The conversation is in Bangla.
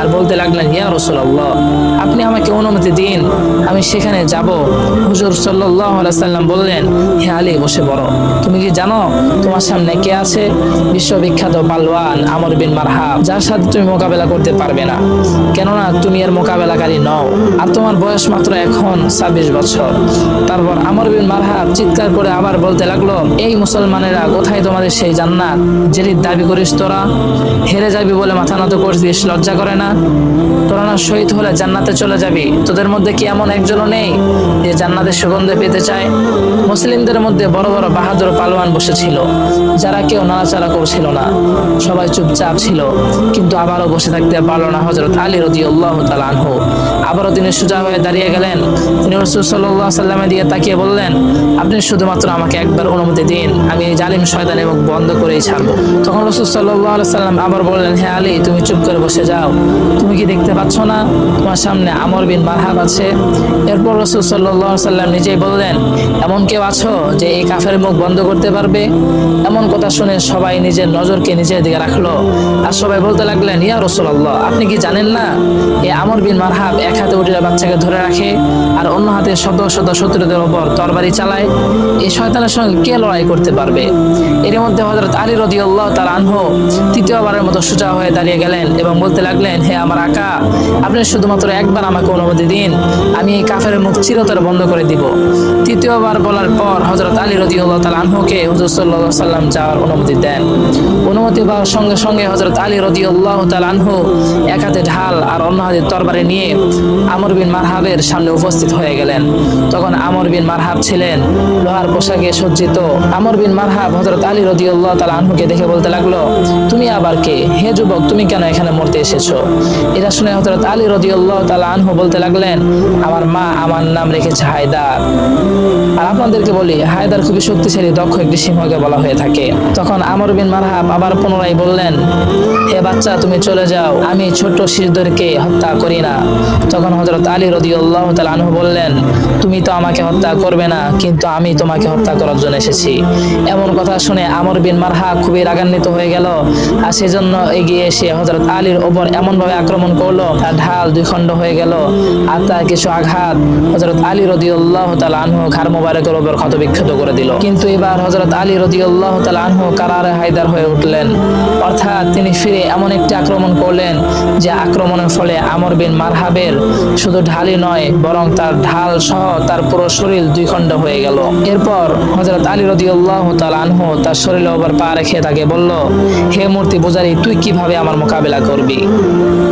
আর বলতে লাগলেন, ইয়া রাসূলুল্লাহ, আপনি আমাকে অনুমতি দিন, আমি সেখানে যাব। হুজুর সাল্লাল্লাহু আলাইহি সাল্লাম বললেন, হে আলী, বসে পড়ো। তুমি কি জানো তোমার সামনে কে আছে? বিশ্ববিখ্যাত পালোয়ান আমর বিন মারহাব, যার সাথে তুমি মোকাবেলা করতে পারবে না, কেননা তুমি এর মোকাবেলাকারী নও, আর তোমার বয়স মাত্র এখন 26 বছর। তারপর আমর বিন মারহাব চিৎকার করে আবার বলতে লাগলো, এই মুসলমানেরা, কোথায় তোমাদের সেই জান্নাত যেটির দাবি করিস তোরা? হেরে যাবি বলে মাথা নত করছিস, লজ্জা করে না? তোরা না শহীদ হলে জান্নাতে চলে যাবি, তোদের মধ্যে কি এমন একজনও নেই যে জান্নাতের সুগন্ধ পেতে চায়? মুসলিমদের মধ্যে বড় বড় বাহাদুর পালোয়ান বসেছিল, যারা কেউ নাড়াচাড়া করছিল না, সবাই চুপচাপ ছিল। কিন্তু আবারও বসে থাকতে পারল না হযরত আলী রাদিয়াল্লাহু তাআলা আনহু। আবারও তিনি সোজা হয়ে দাঁড়িয়ে গেলেন। তিনি রাসূল সাল্লাল্লাহু আলাইহি সাল্লামের দিকে তাকিয়ে বললেন, আপনি শুধুমাত্র আমাকে একবার অনুমতি দিন, আমি এই জালিম শয়তানের মুখ বন্ধ করেই ছাড়ব। তখন রাসূল সাল্লাল্লাহু আলাইহি সাল্লাম আবার বললেন, হে আলী, তুমি চুপ করে বসে যাও। তুমি কি দেখতে পাচ্ছ না তোমার সামনে আমর বিন মারহাব আছে? এরপর রাসূল সাল্লাল্লাহু আলাইহি সাল্লাম নিজেই বললেন, এমন কেউ আছো যে এই কাফের মুখ বন্ধ করতে পারবে? এমন কথা শুনে সবাই নিজের নজরকে নিজের দিকে রাখলো, আর সবাই বলতে লাগলেন, ইয়া রাসূলুল্লাহ, আপনি কি জানেন না এই আমর বিন মারহাব এক হাতে উটের বাচ্চাকে ধরে রাখে আর অন্য হাতে শত শত শত্রুদের উপর তরবারি চালায়? এই শয়তানের সঙ্গে কে লড়াই করতে পারবে? এর মধ্যে হযরত আলী রাদিয়াল্লাহু তাআলা আনহু তৃতীয়বারের মতো সোজা হয়ে দাঁড়িয়ে গেলেন এবং বলতে লাগলেন, হে আমার আকা, আপনি শুধুমাত্র একবার আমাকে অনুমতি দিন, আমি এই কাফের মুখ চিরতরে বন্ধ করে দিব। তৃতীয়বার বলার পর হযরত আলী রাদিয়াল্লাহু তাআলা আনহুকে হুজুর সাল্লাল্লাহু আলাইহি সাল্লাম যাওয়ার অনুমতি দেন। অনুমতি পাওয়ার সঙ্গে সঙ্গে হযরত আলী রাদিয়াল্লাহু তাআলা আনহু এক হাতে ঢাল আর অন্য হাতে তরবারি নিয়ে আমর বিন মারহাবের সামনে উপস্থিত হয়ে গেলেন। তখন আমর বিন মারহাব ছিলেন লোহার পোশাকে সজ্জিত। আমর বিন মারহাব হযরত আলী রাদিয়াল্লাহু তাআলা আনহুকে দেখে বলতে লাগলো, তুমি আবার কে? হে যুবক, তুমি কেন এখানে মরতে এসেছো? এটা শুনে হযরত আলী রাদিয়াল্লাহু তাআলা আনহু বলতে লাগলেন, আমার মা আমার নাম রেখেছে হায়দার, আর আপনাদেরকে বলি, হায়দার খুবই শক্তিশালী দক্ষ একটি সিংহকে বলা হয়ে থাকে। তখন আমর বিন মারহাব আবার পুনরায় বললেন, হে বাচ্চা, তুমি চলে যাও, আমি ছোট শিশুদেরকে হত্যা করি না। তখন হযরত আলী রাদিয়াল্লাহু তাআলা আনহু বললেন, তুমি তো আমাকে হত্যা করবে না, কিন্তু আমি তোমাকে হত্যা করার জন্য এসেছি। এমন কথা শুনে আমর বিন মারহাব খুবই রাগান্বিত হয়ে গেল, আর সেজন্য এগিয়ে এসে হযরত আলীর ওপর এমন ভাবে আক্রমণ করলো, তার ঢাল দুই খণ্ড হয়ে গেল, আর তার কিছু আঘাত হযরত আলী রাদিয়াল্লাহু তাআলা আনহু ঘাড় মোবারকের উপর ক্ষতবিক্ষত করে দিল। কিন্তু এবার হযরত আলী রাদিয়াল্লাহু তাআলা আনহু কারারে হায়দার হয়ে উঠলেন, অর্থাৎ তিনি ফিরে এমন একটি আক্রমণ করলেন যে আক্রমণের ফলে আমর বিন মারহাবের শুধু ঢালই নয়, বরং তার ঢাল সহ তার পুরো শরীর দুই খণ্ড হয়ে গেল। এরপর হযরত আলী রাদিয়াল্লাহু তাআলা আনহু তার শরীরের উপর পা রেখে তাকে বলল, হে মূর্তি পূজারী, তুই কিভাবে আমার মোকাবেলা করবি?